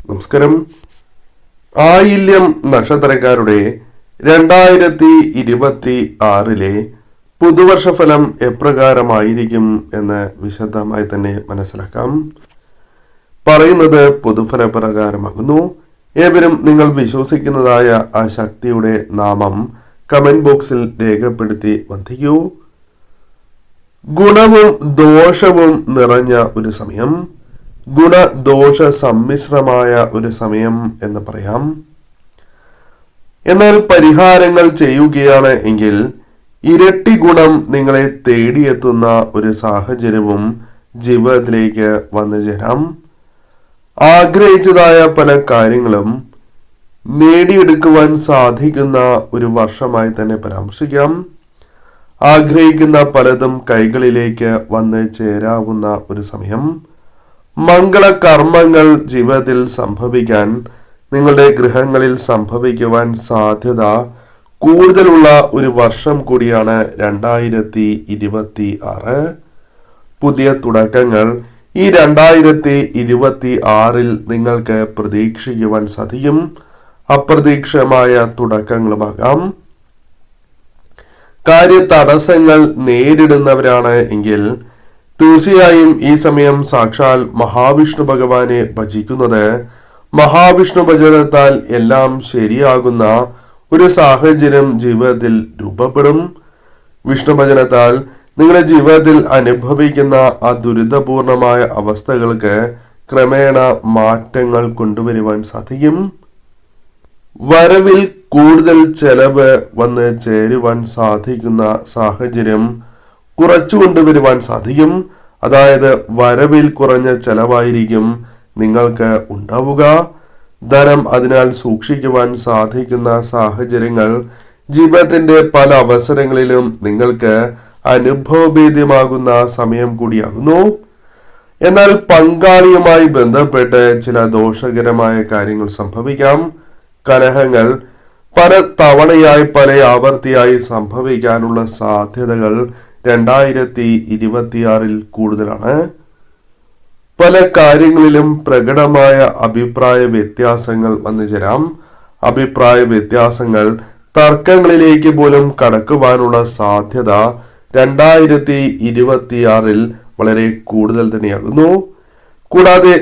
നമസ്കാരം. ആയില്യം നക്ഷത്രക്കാരുടെ 2026 പുതുവർഷ ഫലം എപ്രകാരമായിരിക്കും എന്ന് വിശദമായി തന്നെ മനസ്സിലാക്കാം. പറയുന്നത് പൊതുഫല പ്രകാരമാകുന്നു. ഏവരും നിങ്ങൾ വിശ്വസിക്കുന്നതായ ആ ശക്തിയുടെ നാമം കമന്റ് ബോക്സിൽ രേഖപ്പെടുത്തി വന്ദിക്കൂ. ഗുണവും ദോഷവും നിറഞ്ഞ ഒരു സമയം, ഗുണദോഷ സമ്മിശ്രമായ ഒരു സമയം എന്ന് പറയാം. എന്നാൽ പരിഹാരങ്ങൾ ചെയ്യുകയാണ് എങ്കിൽ ഇരട്ടി ഗുണം നിങ്ങളെ തേടിയെത്തുന്ന ഒരു സാഹചര്യവും ജീവിതത്തിലേക്ക് വന്നു ചേരാം. ആഗ്രഹിച്ചതായ പല കാര്യങ്ങളും നേടിയെടുക്കുവാൻ സാധിക്കുന്ന ഒരു വർഷമായി തന്നെ പരാമർശിക്കാം. ആഗ്രഹിക്കുന്ന പലതും കൈകളിലേക്ക് വന്ന് ചേരാവുന്ന ഒരു സമയം. മംഗളകർമ്മങ്ങൾ ജീവിതത്തിൽ സംഭവിക്കാൻ, നിങ്ങളുടെ ഗൃഹങ്ങളിൽ സംഭവിക്കുവാൻ സാധ്യത കൂടുതലുള്ള ഒരു വർഷം കൂടിയാണ് 2026. പുതിയ തുടക്കങ്ങൾ ഈ 2026 നിങ്ങൾക്ക് പ്രതീക്ഷിക്കുവാൻ സാധിക്കും. അപ്രതീക്ഷിതമായ തുടക്കങ്ങളുമാകാം. കാര്യ തടസ്സങ്ങൾ നേരിടുന്നവരാണ് എങ്കിൽ തീർച്ചയായും ഈ സമയം സാക്ഷാൽ മഹാവിഷ്ണു ഭഗവാനെ ഭജിക്കുന്നത്, മഹാവിഷ്ണു ഭജനത്താൽ എല്ലാം ശരിയാകുന്ന ഒരു സാഹചര്യം ജീവിതത്തിൽ രൂപപ്പെടും. വിഷ്ണു ഭജനത്താൽ നിങ്ങളുടെ ജീവിതത്തിൽ അനുഭവിക്കുന്ന ആ ദുരിതപൂർണമായ അവസ്ഥകൾക്ക് ക്രമേണ മാറ്റങ്ങൾ കൊണ്ടുവരുവാൻ സാധിക്കും. വരവിൽ കൂടുതൽ ചെലവ് വന്ന് ചേരുവാൻ സാധിക്കുന്ന സാഹചര്യം കുറച്ചു കൊണ്ടുവരുവാൻ സാധിക്കും. അതായത് വരവിൽ കുറഞ്ഞ ചെലവായിരിക്കും നിങ്ങൾക്ക് ഉണ്ടാവുക. ധനം അതിനാൽ സൂക്ഷിക്കുവാൻ സാധിക്കുന്ന സാഹചര്യങ്ങൾ ജീവിതത്തിന്റെ പല അവസരങ്ങളിലും നിങ്ങൾക്ക് അനുഭവഭേദ്യമാകുന്ന സമയം കൂടിയാകുന്നു. എന്നാൽ പങ്കാളിയുമായി ബന്ധപ്പെട്ട് ചില ദോഷകരമായ കാര്യങ്ങൾ സംഭവിക്കാം. കലഹങ്ങൾ പല തവണയായി പല ആവർത്തിയായി സംഭവിക്കാനുള്ള സാധ്യതകൾ 2026 കൂടുതലാണ്. പല കാര്യങ്ങളിലും പ്രകടമായ അഭിപ്രായ വ്യത്യാസങ്ങൾ വന്നു ചേരാം. അഭിപ്രായ വ്യത്യാസങ്ങൾ തർക്കങ്ങളിലേക്ക് പോലും കടക്കുവാനുള്ള സാധ്യത 2026 വളരെ കൂടുതൽ തന്നെയാകുന്നു. കൂടാതെ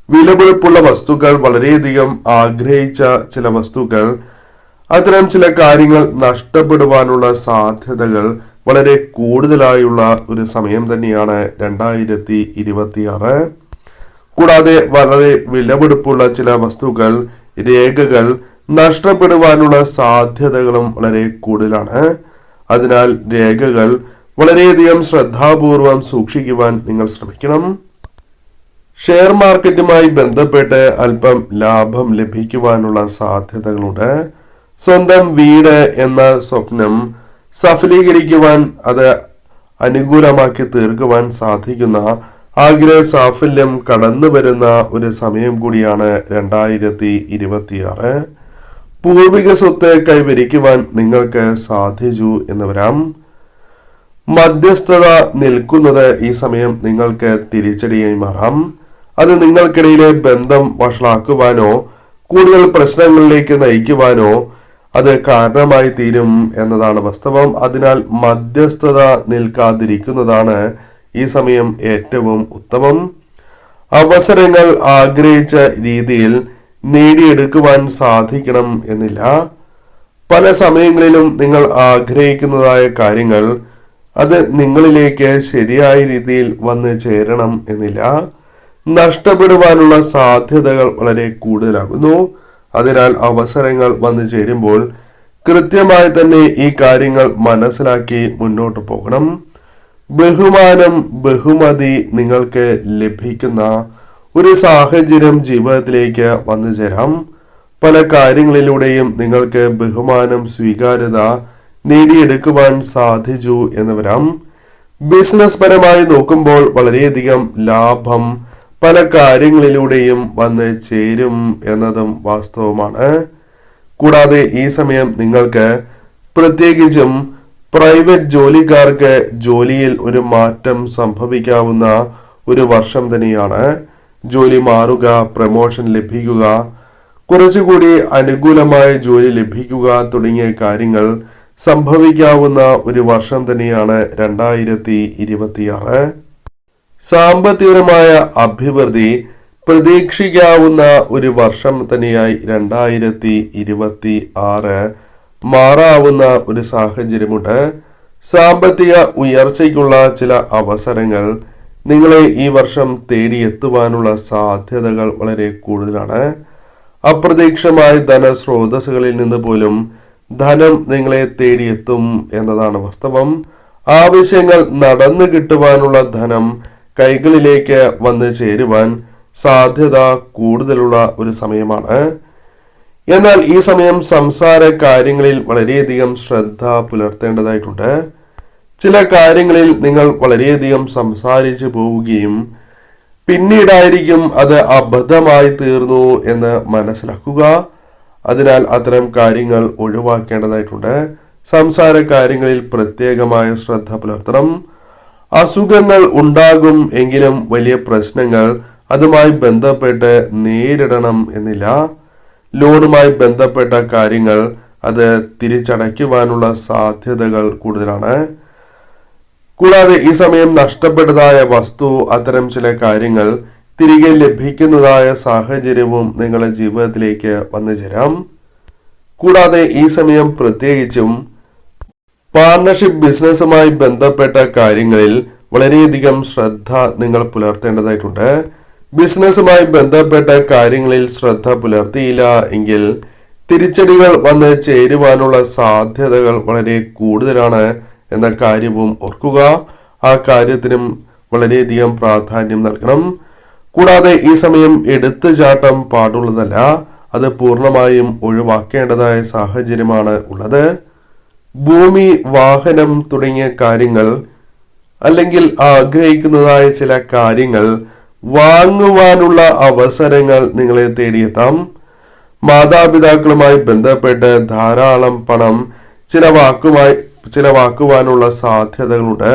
വിലപിടിപ്പുള്ള വസ്തുക്കൾ, വളരെയധികം ആഗ്രഹിച്ച ചില വസ്തുക്കൾ, അത്തരം ചില കാര്യങ്ങൾ നഷ്ടപ്പെടുവാനുള്ള സാധ്യതകൾ വളരെ കൂടുതലായുള്ള ഒരു സമയം തന്നെയാണ് 2026. കൂടാതെ വളരെ വിലപിടിപ്പുള്ള ചില വസ്തുക്കൾ, രേഖകൾ നഷ്ടപ്പെടുവാനുള്ള സാധ്യതകളും വളരെ കൂടുതലാണ്. അതിനാൽ രേഖകൾ വളരെയധികം ശ്രദ്ധാപൂർവം സൂക്ഷിക്കുവാൻ നിങ്ങൾ ശ്രമിക്കണം. ഷെയർ മാർക്കറ്റുമായി ബന്ധപ്പെട്ട് അല്പം ലാഭം ലഭിക്കുവാനുള്ള സാധ്യതകളുണ്ട്. സ്വന്തം വീട് എന്ന സ്വപ്നം സഫലീകരിക്കുവാൻ, അത് അനുകൂലമാക്കി തീർക്കുവാൻ സാധിക്കുന്ന ആഗ്രഹ സാഫല്യം കടന്നു വരുന്ന ഒരു സമയം കൂടിയാണ് 2026. പൂർവിക സ്വത്ത് കൈവരിക്കുവാൻ നിങ്ങൾക്ക് സാധിച്ചു എന്ന് വരാം. മധ്യസ്ഥത നിൽക്കുന്നത് ഈ സമയം നിങ്ങൾക്ക് തിരിച്ചടിയായി മാറാം. അത് നിങ്ങൾക്കിടയിലെ ബന്ധം വഷളാക്കുവാനോ കൂടുതൽ പ്രശ്നങ്ങളിലേക്ക് നയിക്കുവാനോ അത് കാരണമായി തീരും എന്നതാണ് വാസ്തവം. അതിനാൽ മധ്യസ്ഥത നിൽക്കാതിരിക്കുന്നതാണ് ഈ സമയം ഏറ്റവും ഉത്തമം. അവസരങ്ങൾ ആഗ്രഹിച്ച രീതിയിൽ നേടിയെടുക്കുവാൻ സാധിക്കണം എന്നില്ല. പല സമയങ്ങളിലും നിങ്ങൾ ആഗ്രഹിക്കുന്നതായ കാര്യങ്ങൾ അത് നിങ്ങളിലേക്ക് ശരിയായ രീതിയിൽ വന്ന് ചേരണം എന്നില്ല. നഷ്ടപ്പെടുവാനുള്ള സാധ്യതകൾ വളരെ കൂടുതലാകുന്നു. അതിനാൽ അവസരങ്ങൾ വന്നു ചേരുമ്പോൾ കൃത്യമായി തന്നെ ഈ കാര്യങ്ങൾ മനസ്സിലാക്കി മുന്നോട്ട് പോകണം. ബഹുമാനം, ബഹുമതി നിങ്ങൾക്ക് ലഭിക്കുന്ന ഒരു സാഹചര്യം ജീവിതത്തിലേക്ക് വന്നു ചേരാം. പല കാര്യങ്ങളിലൂടെയും നിങ്ങൾക്ക് ബഹുമാനം, സ്വീകാര്യത നേടിയെടുക്കുവാൻ സാധിച്ചു എന്ന് വരാം. ബിസിനസ് പരമായി നോക്കുമ്പോൾ വളരെയധികം ലാഭം പല കാര്യങ്ങളിലൂടെയും വന്ന് ചേരും എന്നതും വാസ്തവമാണ്. കൂടാതെ ഈ സമയം നിങ്ങൾക്ക്, പ്രത്യേകിച്ചും പ്രൈവറ്റ് ജോലിക്കാർക്ക്, ജോലിയിൽ ഒരു മാറ്റം സംഭവിക്കാവുന്ന ഒരു വർഷം തന്നെയാണ്. ജോലി മാറുക, പ്രമോഷൻ ലഭിക്കുക, കുറച്ചുകൂടി അനുകൂലമായ ജോലി ലഭിക്കുക തുടങ്ങിയ കാര്യങ്ങൾ സംഭവിക്കാവുന്ന ഒരു വർഷം തന്നെയാണ് 2026. സാമ്പത്തികപരമായ അഭിവൃദ്ധി പ്രതീക്ഷിക്കാവുന്ന ഒരു വർഷം തന്നെയായി 2026 മാറാവുന്ന ഒരു സാഹചര്യമുണ്ട്. സാമ്പത്തിക ഉയർച്ചയ്ക്കുള്ള ചില അവസരങ്ങൾ നിങ്ങളെ ഈ വർഷം തേടിയെത്തുവാനുള്ള സാധ്യതകൾ വളരെ കൂടുതലാണ്. അപ്രതീക്ഷിതമായ ധനസ്രോതസ്സുകളിൽ നിന്ന് പോലും ധനം നിങ്ങളെ തേടിയെത്തും എന്നതാണ് വാസ്തവം. ആവശ്യങ്ങൾ നടന്നു കിട്ടുവാനുള്ള ധനം കൈകളിലേക്ക് വന്ന് ചേരുവാൻ സാധ്യത കൂടുതലുള്ള ഒരു സമയമാണ്. എന്നാൽ ഈ സമയം സംസാര കാര്യങ്ങളിൽ വളരെയധികം ശ്രദ്ധ പുലർത്തേണ്ടതായിട്ടുണ്ട്. ചില കാര്യങ്ങളിൽ നിങ്ങൾ വളരെയധികം സംസാരിച്ചു പോവുകയും പിന്നീടായിരിക്കും അത് അബദ്ധമായി തീർന്നു എന്ന് മനസ്സിലാക്കുക. അതിനാൽ അത്തരം കാര്യങ്ങൾ ഒഴിവാക്കേണ്ടതായിട്ടുണ്ട്. സംസാര കാര്യങ്ങളിൽ പ്രത്യേകമായ ശ്രദ്ധ പുലർത്തണം. അസുഖങ്ങൾ ഉണ്ടാകും എങ്കിലും വലിയ പ്രശ്നങ്ങൾ അതുമായി ബന്ധപ്പെട്ട് നേരിടണം എന്നില്ല. ലോണുമായി ബന്ധപ്പെട്ട കാര്യങ്ങൾ അത് തിരിച്ചടയ്ക്കുവാനുള്ള സാധ്യതകൾ കൂടുതലാണ്. കൂടാതെ ഈ സമയം നഷ്ടപ്പെട്ടതായ വസ്തു, അത്തരം ചില കാര്യങ്ങൾ തിരികെ ലഭിക്കുന്നതായ സാഹചര്യവും നിങ്ങളുടെ ജീവിതത്തിലേക്ക് വന്നു ചേരാം. കൂടാതെ ഈ സമയം പ്രത്യേകിച്ചും പാർട്ണർഷിപ്പ് ബിസിനസ്സുമായി ബന്ധപ്പെട്ട കാര്യങ്ങളിൽ വളരെയധികം ശ്രദ്ധ നിങ്ങൾ പുലർത്തേണ്ടതായിട്ടുണ്ട്. ബിസിനസ്സുമായി ബന്ധപ്പെട്ട കാര്യങ്ങളിൽ ശ്രദ്ധ പുലർത്തിയില്ല എങ്കിൽ തിരിച്ചടികൾ വന്ന് ചേരുവാനുള്ള സാധ്യതകൾ വളരെ കൂടുതലാണ് എന്ന കാര്യവും ഓർക്കുക. ആ കാര്യത്തിനും വളരെയധികം പ്രാധാന്യം നൽകണം. കൂടാതെ ഈ സമയം എടുത്തുചാട്ടം പാടുള്ളതല്ല. അത് പൂർണ്ണമായും ഒഴിവാക്കേണ്ടതായ സാഹചര്യമാണ് ഉള്ളത്. ഭൂമി, വാഹനം തുടങ്ങിയ കാര്യങ്ങൾ അല്ലെങ്കിൽ ആഗ്രഹിക്കുന്നതായ ചില കാര്യങ്ങൾ വാങ്ങുവാനുള്ള അവസരങ്ങൾ നിങ്ങളെ തേടിയെത്താം. മാതാപിതാക്കളുമായി ബന്ധപ്പെട്ട് ധാരാളം പണം ചിലവാക്കുവാനുള്ള സാധ്യതകളുണ്ട്.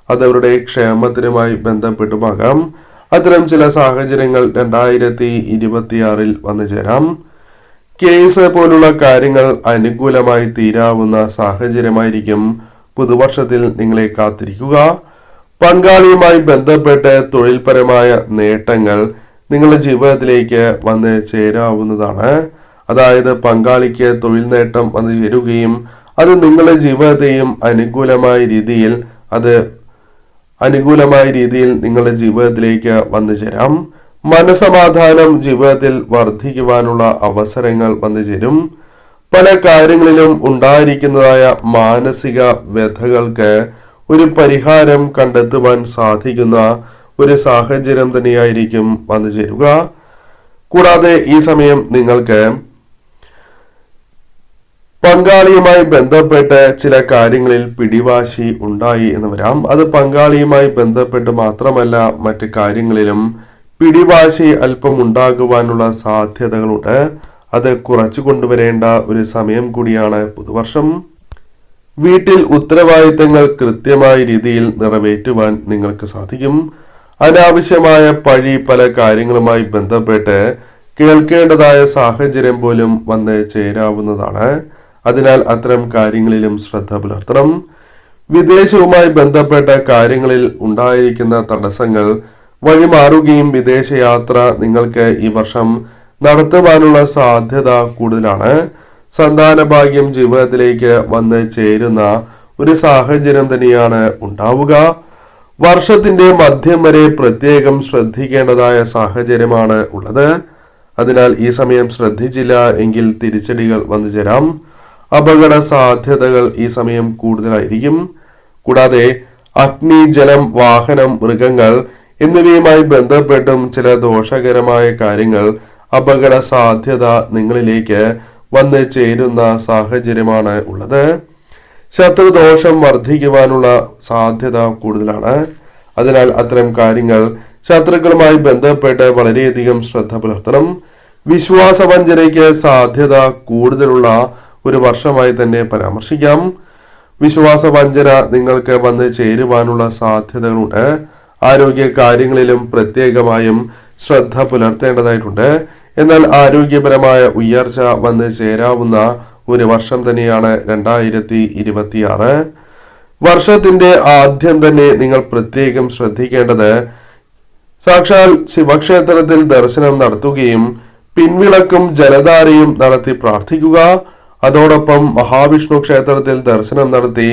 അതവരുടെ ക്ഷേമത്തിനുമായി ബന്ധപ്പെട്ടുമാകാം. അത്തരം ചില സാഹചര്യങ്ങൾ 2026 വന്നു ചേരാം. കേസ് പോലുള്ള കാര്യങ്ങൾ അനുകൂലമായി തീരാവുന്ന സാഹചര്യമായിരിക്കും പുതുവർഷത്തിൽ നിങ്ങളെ കാത്തിരിക്കുക. പങ്കാളിയുമായി ബന്ധപ്പെട്ട് തൊഴിൽപരമായ നേട്ടങ്ങൾ നിങ്ങളുടെ ജീവിതത്തിലേക്ക് വന്ന് ചേരാവുന്നതാണ്. അതായത് പങ്കാളിക്ക് തൊഴിൽ നേട്ടം വന്നു ചേരുകയും അത് നിങ്ങളുടെ ജീവിതത്തെയും അനുകൂലമായ രീതിയിൽ നിങ്ങളുടെ ജീവിതത്തിലേക്ക് വന്നു ചേരാം. മനസമാധാനം ജീവിതത്തിൽ വർദ്ധിക്കുവാനുള്ള അവസരങ്ങൾ വന്നു ചേരും. പല കാര്യങ്ങളിലും ഉണ്ടായിരിക്കുന്നതായ മാനസിക വ്യഥകൾക്ക് ഒരു പരിഹാരം കണ്ടെത്തുവാൻ സാധിക്കുന്ന ഒരു സാഹചര്യം തന്നെയായിരിക്കും വന്നു ചേരുക. കൂടാതെ ഈ സമയം നിങ്ങൾക്ക് പങ്കാളിയുമായി ബന്ധപ്പെട്ട് ചില കാര്യങ്ങളിൽ പിടിവാശി ഉണ്ടായി എന്ന് വരാം. അത് പങ്കാളിയുമായി ബന്ധപ്പെട്ട് മാത്രമല്ല, മറ്റ് കാര്യങ്ങളിലും പിടിവാശി അല്പം ഉണ്ടാകുവാനുള്ള സാധ്യതകളുണ്ട്. അത് കുറച്ചു കൊണ്ടുവരേണ്ട ഒരു സമയം കൂടിയാണ് പുതുവർഷം. വീട്ടിൽ ഉത്തരവാദിത്തങ്ങൾ കൃത്യമായ രീതിയിൽ നിറവേറ്റുവാൻ നിങ്ങൾക്ക് സാധിക്കും. അനാവശ്യമായ പഴി പല കാര്യങ്ങളുമായി ബന്ധപ്പെട്ട് കേൾക്കേണ്ടതായ സാഹചര്യം പോലും വന്ന് ചേരാവുന്നതാണ്. അതിനാൽ അത്തരം കാര്യങ്ങളിലും ശ്രദ്ധ പുലർത്തണം. വിദേശവുമായി ബന്ധപ്പെട്ട കാര്യങ്ങളിൽ ഉണ്ടായിരിക്കുന്ന തടസ്സങ്ങൾ വഴിമാറുകയും വിദേശയാത്ര നിങ്ങൾക്ക് ഈ വർഷം നടത്തുവാനുള്ള സാധ്യത കൂടുതലാണ്. സന്താന ഭാഗ്യം ജീവിതത്തിലേക്ക് വന്ന് ചേരുന്ന ഒരു സാഹചര്യം തന്നെയാണ് ഉണ്ടാവുക. വർഷത്തിന്റെ മധ്യം വരെ പ്രത്യേകം ശ്രദ്ധിക്കേണ്ടതായ സാഹചര്യമാണ് ഉള്ളത്. അതിനാൽ ഈ സമയം ശ്രദ്ധിച്ചില്ല എങ്കിൽ തിരിച്ചടികൾ വന്നു ചേരാം. അപകട സാധ്യതകൾ ഈ സമയം കൂടുതലായിരിക്കും. കൂടാതെ അഗ്നി, ജലം, വാഹനം, മൃഗങ്ങൾ എന്നിവയുമായി ബന്ധപ്പെട്ടും ചില ദോഷകരമായ കാര്യങ്ങൾ, അപകട സാധ്യത നിങ്ങളിലേക്ക് വന്ന് ചേരുന്ന സാഹചര്യമാണ് ഉള്ളത്. ശത്രുദോഷം വർദ്ധിക്കുവാനുള്ള സാധ്യത കൂടുതലാണ്. അതിനാൽ അത്തരം കാര്യങ്ങൾ ശത്രുക്കളുമായി ബന്ധപ്പെട്ട് വളരെയധികം ശ്രദ്ധ പുലർത്തണം. വിശ്വാസവഞ്ചനയ്ക്ക് സാധ്യത കൂടുതലുള്ള ഒരു വർഷമായി തന്നെ പരാമർശിക്കാം. വിശ്വാസവഞ്ചന നിങ്ങൾക്ക് വന്ന് ചേരുവാനുള്ള സാധ്യതകളുണ്ട്. ആരോഗ്യ കാര്യങ്ങളിലും പ്രത്യേകമായും ശ്രദ്ധ പുലർത്തേണ്ടതായിട്ടുണ്ട്. എന്നാൽ ആരോഗ്യപരമായ ഉയർച്ച വന്ന് ചേരാവുന്ന ഒരു വർഷം തന്നെയാണ് 2026. വർഷത്തിന്റെ ആദ്യം തന്നെ നിങ്ങൾ പ്രത്യേകം ശ്രദ്ധിക്കേണ്ടത് സാക്ഷാൽ ശിവക്ഷേത്രത്തിൽ ദർശനം നടത്തുകയും പിൻവിളക്കും ജലധാരയും നടത്തി പ്രാർത്ഥിക്കുക. അതോടൊപ്പം മഹാവിഷ്ണു ക്ഷേത്രത്തിൽ ദർശനം നടത്തി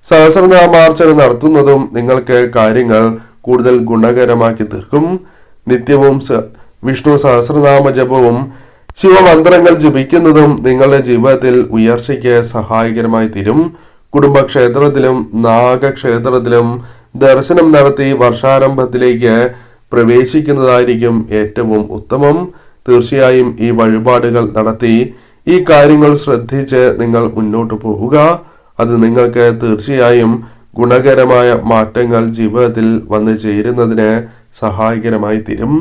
സഹസ്രനാമാർച്ചന നടത്തുന്നതും നിങ്ങൾക്ക് കാര്യങ്ങൾ കൂടുതൽ ഗുണകരമാക്കി തീർക്കും. നിത്യവും വിഷ്ണു സഹസ്രനാമ ജപവും ശിവമന്ത്രങ്ങൾ ജപിക്കുന്നതും നിങ്ങളുടെ ജീവിതത്തിൽ ഉയർച്ചയ്ക്ക് സഹായകരമായി തീരും. കുടുംബക്ഷേത്രത്തിലും നാഗക്ഷേത്രത്തിലും ദർശനം നടത്തി വർഷാരംഭത്തിലേക്ക് പ്രവേശിക്കുന്നതായിരിക്കും ഏറ്റവും ഉത്തമം. തീർച്ചയായും ഈ വഴിപാടുകൾ നടത്തി ഈ കാര്യങ്ങൾ ശ്രദ്ധിച്ച് നിങ്ങൾ മുന്നോട്ട് പോവുക. അത് നിങ്ങൾക്ക് തീർച്ചയായും ഗുണകരമായ മാറ്റങ്ങൾ ജീവിതത്തിൽ വന്നു ചേരുന്നതിന് സഹായകരമായി തീരും.